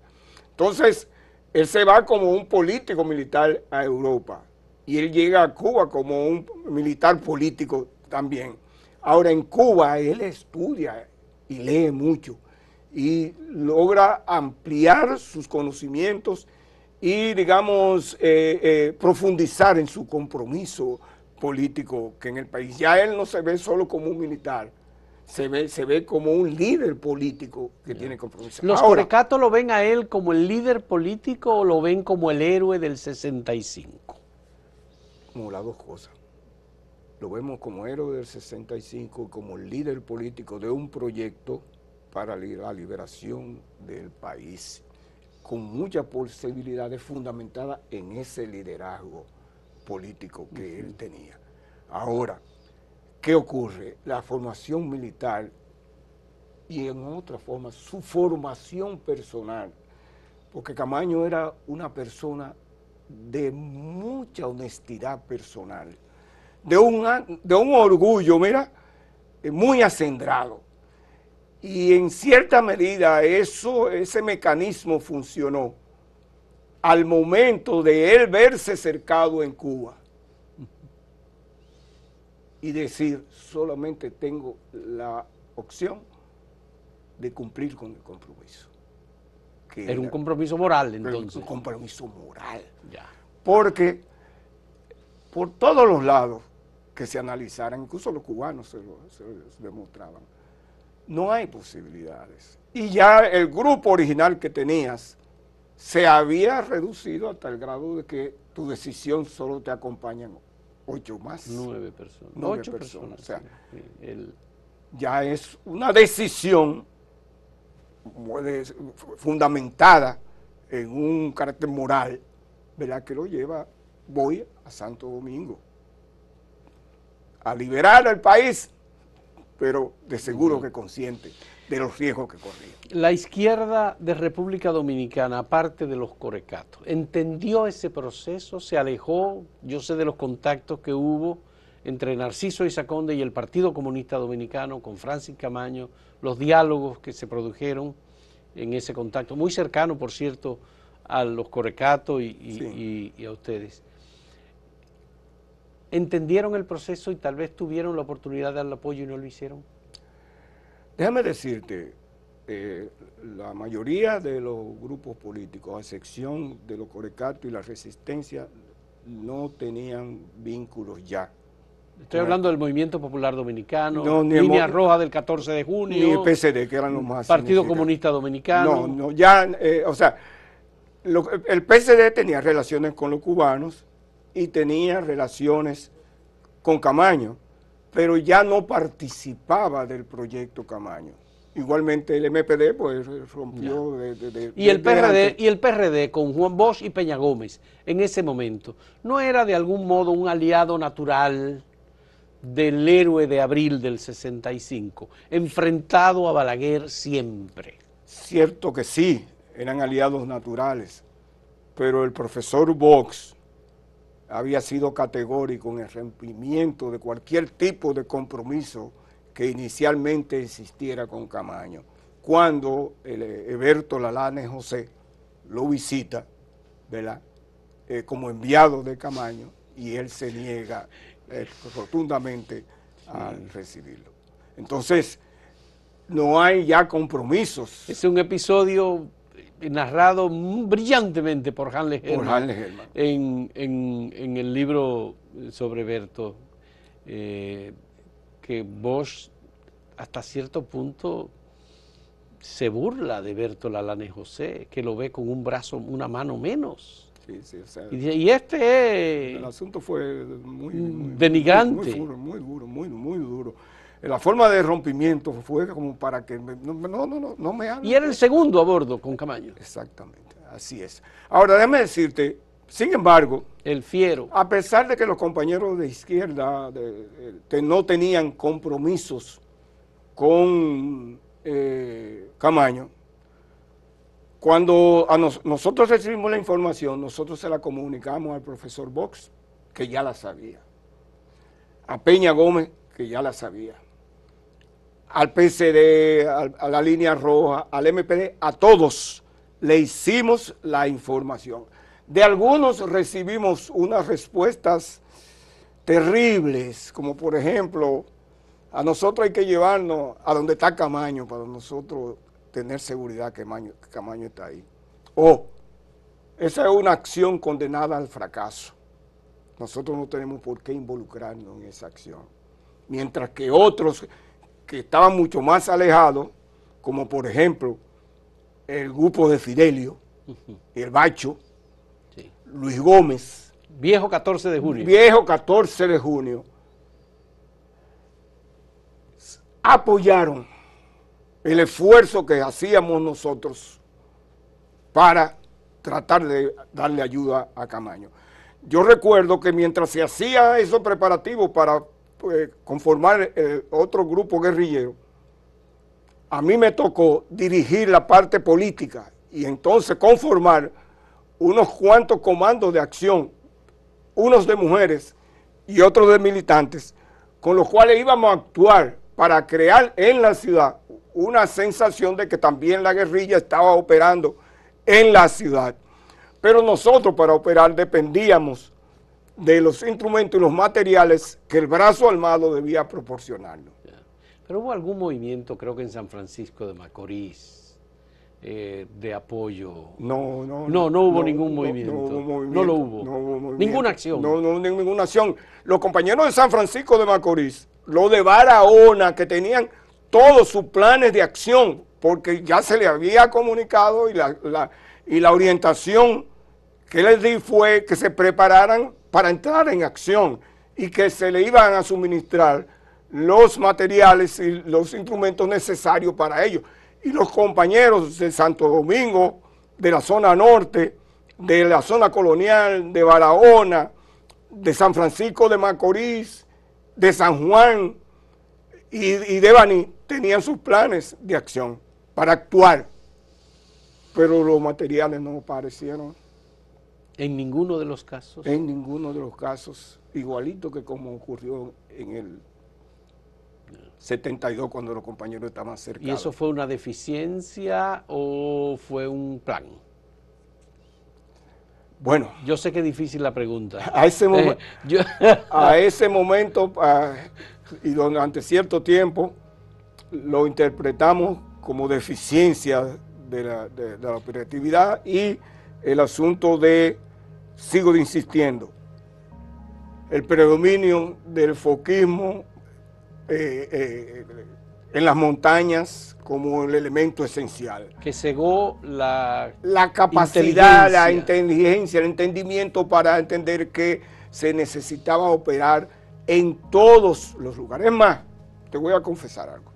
Entonces, él se va como un político militar a Europa y él llega a Cuba como un militar político también. Ahora, en Cuba él estudia y lee mucho y logra ampliar sus conocimientos y, digamos, profundizar en su compromiso político que en el país. Ya él no se ve solo como un militar, se ve como un líder político que tiene compromiso. ¿Los corecatos lo ven a él como el líder político o lo ven como el héroe del 65? Como las dos cosas. Lo vemos como héroe del 65, como líder político de un proyecto para la liberación del país, con muchas posibilidades fundamentadas en ese liderazgo político que él tenía. Ahora, ¿qué ocurre? La formación militar y en otra forma su formación personal, porque Camaño era una persona de mucha honestidad personal, de un orgullo, mira, muy acendrado. Y en cierta medida ese mecanismo funcionó al momento de él verse cercado en Cuba y decir, solamente tengo la opción de cumplir con el compromiso. Era un compromiso moral, entonces. Un compromiso moral. Ya. Porque por todos los lados que se analizaran, incluso los cubanos se demostraban, no hay posibilidades. Y ya el grupo original que tenías se había reducido hasta el grado de que tu decisión solo te acompañan 8 más. 9 personas. 8 personas. O sea, sí, ya es una decisión fundamentada en un carácter moral, ¿verdad?, que lo lleva, voy a Santo Domingo a liberar al país, pero de seguro que consciente de los riesgos que corría. La izquierda de República Dominicana, aparte de los corecatos, ¿entendió ese proceso? ¿Se alejó? Yo sé de los contactos que hubo entre Narciso Izaconde y el Partido Comunista Dominicano con Francis Camaño, los diálogos que se produjeron en ese contacto, muy cercano, por cierto, a los corecatos y a ustedes. entendieron el proceso y tal vez tuvieron la oportunidad de darle apoyo y no lo hicieron? Déjame decirte, la mayoría de los grupos políticos, a excepción de los Corecatos y la Resistencia, no tenían vínculos ya. Estoy hablando del Movimiento Popular Dominicano, No, Línea Roja del 14 de junio, ni el PCD, que eran los más Partido Comunista Dominicano. No, ya, o sea, el PCD tenía relaciones con los cubanos y tenía relaciones con Camaño, pero ya no participaba del proyecto Camaño. Igualmente el MPD pues rompió y el PRD con Juan Bosch y Peña Gómez en ese momento, ¿no era de algún modo un aliado natural del héroe de abril del 65, enfrentado a Balaguer siempre? Cierto que sí, eran aliados naturales, pero el profesor Bosch había sido categórico en el rompimiento de cualquier tipo de compromiso que inicialmente existiera con Camaño. Cuando Heberto Lalane José lo visita, ¿verdad? Como enviado de Camaño, y él se niega rotundamente a recibirlo. Entonces, no hay ya compromisos. Es un episodio narrado brillantemente por Hannes Hermann, en el libro sobre Berto, que Bosch hasta cierto punto se burla de Berto Lalane José, que lo ve con un brazo, una mano menos. Sí, sí, o sea, y dice, el asunto fue muy denigrante. Muy duro. La forma de rompimiento fue como para que no me hable. Y era el segundo a bordo con Camaño. Exactamente, así es. Ahora, déjame decirte, sin embargo, el fiero, a pesar de que los compañeros de izquierda no tenían compromisos con Camaño, cuando nosotros recibimos la información, nosotros se la comunicamos al profesor Bosch, que ya la sabía, a Peña Gómez, que ya la sabía, al PCD, a la Línea Roja, al MPD, a todos le hicimos la información. De algunos recibimos unas respuestas terribles, como por ejemplo, a nosotros hay que llevarnos a donde está Camaño para nosotros tener seguridad que Camaño está ahí. O, esa es una acción condenada al fracaso. Nosotros no tenemos por qué involucrarnos en esa acción. Mientras que otros que estaban mucho más alejados, como por ejemplo el grupo de Fidelio, el Bacho, sí, Luis Gómez. Viejo 14 de junio. Viejo 14 de junio. Apoyaron el esfuerzo que hacíamos nosotros para tratar de darle ayuda a Camaño. Yo recuerdo que mientras se hacía esos preparativos para conformar otro grupo guerrillero, a mí me tocó dirigir la parte política y entonces conformar unos cuantos comandos de acción, unos de mujeres y otros de militantes, con los cuales íbamos a actuar para crear en la ciudad una sensación de que también la guerrilla estaba operando en la ciudad. Pero nosotros para operar dependíamos de los instrumentos y los materiales que el brazo armado debía proporcionarnos. Pero hubo algún movimiento, creo que en San Francisco de Macorís, de apoyo. No hubo ningún movimiento. No lo hubo. No hubo movimiento. Ninguna acción. No, ninguna acción. Los compañeros de San Francisco de Macorís, los de Barahona, que tenían todos sus planes de acción, porque ya se les había comunicado y la orientación que les di fue que se prepararan para entrar en acción y que se le iban a suministrar los materiales y los instrumentos necesarios para ello. Y los compañeros de Santo Domingo, de la zona norte, de la zona colonial, de Barahona, de San Francisco de Macorís, de San Juan y de Baní, tenían sus planes de acción para actuar, pero los materiales no aparecieron. ¿En ninguno de los casos? En ninguno de los casos, igualito que como ocurrió en el 72 cuando los compañeros estaban cercanos. ¿Y eso fue una deficiencia o fue un plan? Bueno, Yo sé que es difícil la pregunta. a ese, Yo- a ese momento y durante cierto tiempo lo interpretamos como deficiencia de la operatividad y el asunto de, sigo insistiendo, el predominio del foquismo en las montañas como el elemento esencial. que cegó la Capacidad, la inteligencia. inteligencia, el entendimiento para entender que se necesitaba operar en todos los lugares. Es más, te voy a confesar algo.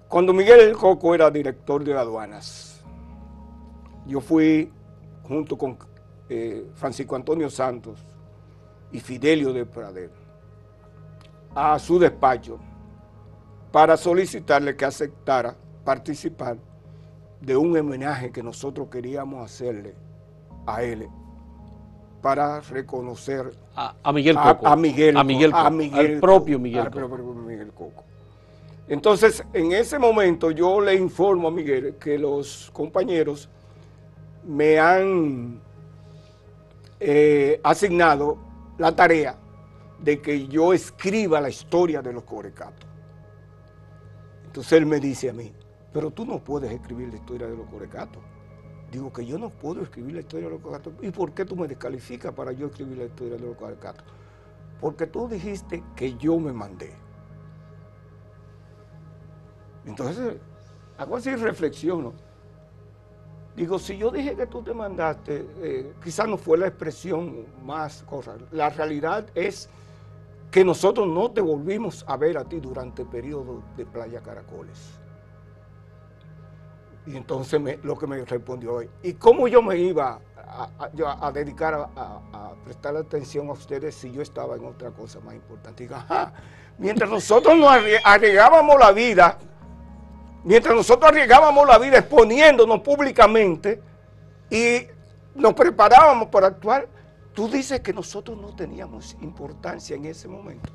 Cuando Miguel El Coco era director de aduanas, yo fui junto con Francisco Antonio Santos y Fidelio de Pradel a su despacho para solicitarle que aceptara participar de un homenaje que nosotros queríamos hacerle a él para reconocer A Miguel Coco. a Miguel Coco, al propio Miguel Coco. propio Miguel Coco. Entonces, en ese momento yo le informo a Miguel que los compañeros me han asignado la tarea de que yo escriba la historia de los Corecatos. Entonces él me dice a mí, pero tú no puedes escribir la historia de los Corecatos. Digo que yo no puedo escribir la historia de los Corecatos. ¿Y por qué tú me descalificas para yo escribir la historia de los Corecatos? Porque tú dijiste que yo me mandé. Entonces, hago así reflexiono. Digo, si yo dije que tú te mandaste, quizás no fue la expresión más correcta. La realidad es que nosotros no te volvimos a ver a ti durante el periodo de Playa Caracoles. Y entonces lo que me respondió hoy, ¿y cómo yo me iba a dedicar a prestar atención a ustedes si yo estaba en otra cosa más importante? Digo, ajá, mientras nosotros nos arriesgábamos la vida, exponiéndonos públicamente y nos preparábamos para actuar, tú dices que nosotros no teníamos importancia en ese momento.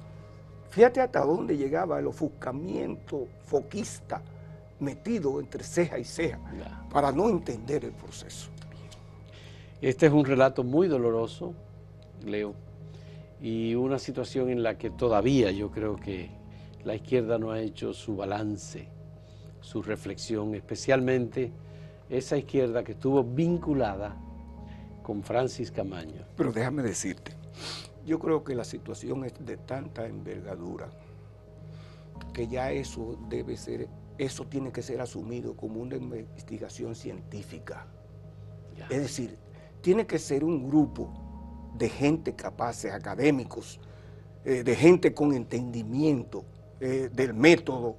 Fíjate hasta dónde llegaba el ofuscamiento foquista metido entre ceja y ceja para no entender el proceso. Este es un relato muy doloroso, Leo, y una situación en la que todavía yo creo que la izquierda no ha hecho su balance, su reflexión, especialmente esa izquierda que estuvo vinculada con Francis Camaño. Pero déjame decirte, yo creo que la situación es de tanta envergadura que ya eso tiene que ser asumido como una investigación científica. Ya. Es decir, tiene que ser un grupo de gente capaces, académicos, de gente con entendimiento del método,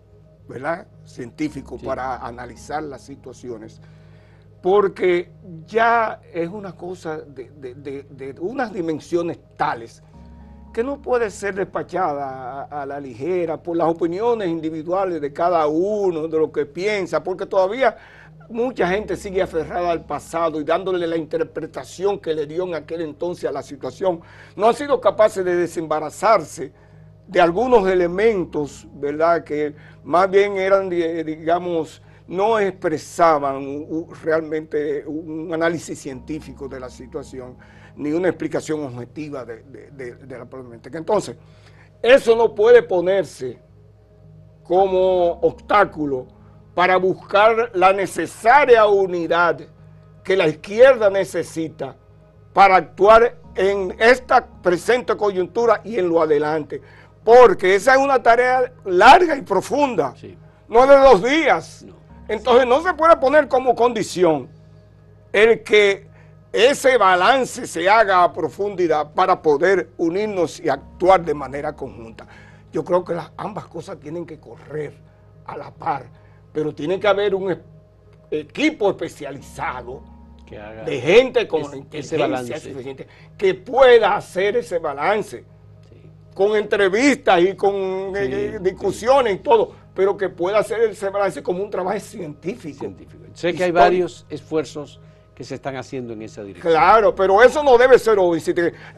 ¿verdad?, científico, sí, para analizar las situaciones, porque ya es una cosa de unas dimensiones tales que no puede ser despachada a la ligera por las opiniones individuales de cada uno, de lo que piensa, porque todavía mucha gente sigue aferrada al pasado y dándole la interpretación que le dio en aquel entonces a la situación. No han sido capaces de desembarazarse de algunos elementos, ¿verdad?, que más bien eran, digamos, no expresaban realmente un análisis científico de la situación, ni una explicación objetiva de la problemática. Entonces, eso no puede ponerse como obstáculo para buscar la necesaria unidad que la izquierda necesita para actuar en esta presente coyuntura y en lo adelante, porque esa es una tarea larga y profunda, sí, no de 2 días. No. Entonces no se puede poner como condición el que ese balance se haga a profundidad para poder unirnos y actuar de manera conjunta. Yo creo que ambas cosas tienen que correr a la par, pero tiene que haber un equipo especializado que haga de gente con inteligencia suficiente que pueda hacer ese balance, sí, con entrevistas y con discusiones, sí, y todo, pero que pueda hacer ese balance como un trabajo científico. Sé que hay varios esfuerzos que se están haciendo en esa dirección. Claro, pero eso no debe ser hoy.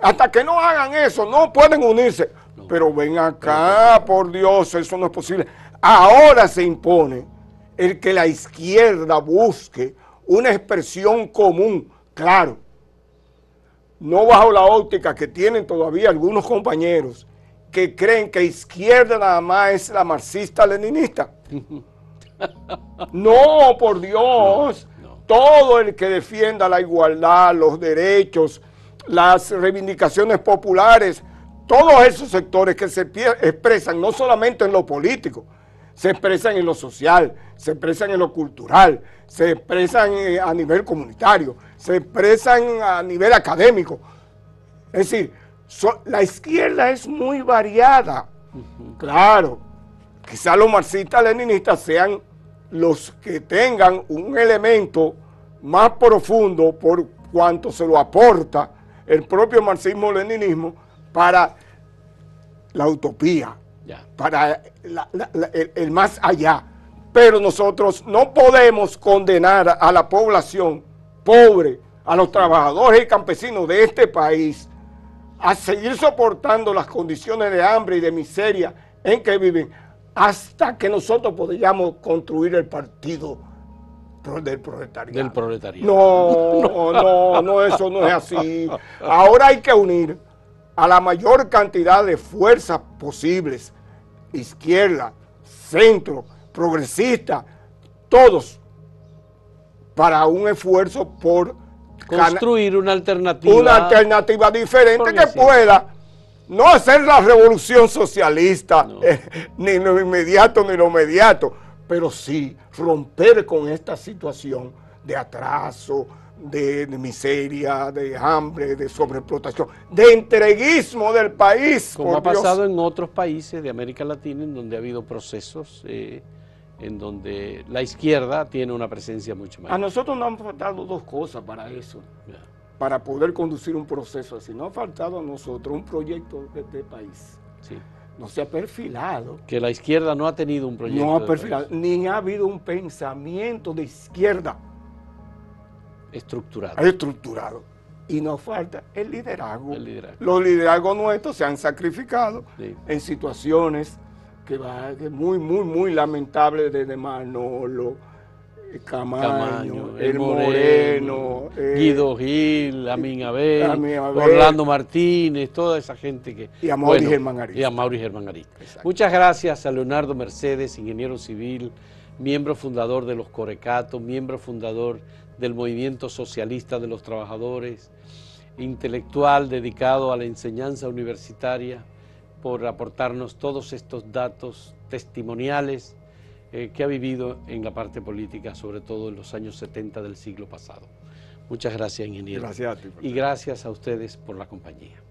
Hasta que no hagan eso, no pueden unirse. No. Pero ven acá, por Dios, eso no es posible. Ahora se impone el que la izquierda busque una expresión común, claro, no bajo la óptica que tienen todavía algunos compañeros que creen que izquierda nada más es la marxista-leninista. No, por Dios, todo el que defienda la igualdad, los derechos, las reivindicaciones populares, todos esos sectores que se expresan no solamente en lo político, se expresan en lo social, se expresan en lo cultural, se expresan a nivel comunitario, se expresan a nivel académico. Es decir, la izquierda es muy variada. Claro, quizás los marxistas-leninistas sean los que tengan un elemento más profundo por cuanto se lo aporta el propio marxismo-leninismo para la utopía, para el más allá. Pero nosotros no podemos condenar a la población pobre, a los trabajadores y campesinos de este país a seguir soportando las condiciones de hambre y de miseria en que viven hasta que nosotros podamos construir el partido del proletariado. Del proletariado. No, eso no es así. Ahora hay que unir a la mayor cantidad de fuerzas posibles, izquierda, centro, progresista, todos, para un esfuerzo por construir una alternativa diferente que pueda no hacer la revolución socialista, ni lo inmediato ni lo mediato, pero sí romper con esta situación de atraso, de miseria, de hambre, de sobreexplotación, de entreguismo del país. Como ha pasado en otros países de América Latina, en donde ha habido procesos en donde la izquierda tiene una presencia mucho mayor. A nosotros nos han faltado dos cosas para eso, para poder conducir un proceso así. Nos ha faltado a nosotros un proyecto de país. Sí. No se ha perfilado. Que la izquierda no ha tenido un proyecto. No ha perfilado, ni ha habido un pensamiento de izquierda estructurado. Y nos falta el liderazgo. Los liderazgos nuestros se han sacrificado en situaciones que muy lamentables, desde Manolo, Camaño, el Moreno, Guido Gil, Amin Abel, Orlando Martínez, toda esa gente que... Y a Mauri Germán Arista. Y a Mauri Germán Arista. Muchas gracias a Leonardo Mercedes, ingeniero civil, miembro fundador de los Corecatos, miembro fundador del Movimiento Socialista de los Trabajadores, intelectual dedicado a la enseñanza universitaria, por aportarnos todos estos datos testimoniales que ha vivido en la parte política, sobre todo en los años 70 del siglo pasado. Muchas gracias, ingeniero. Gracias a ti. Y gracias a ustedes por la compañía.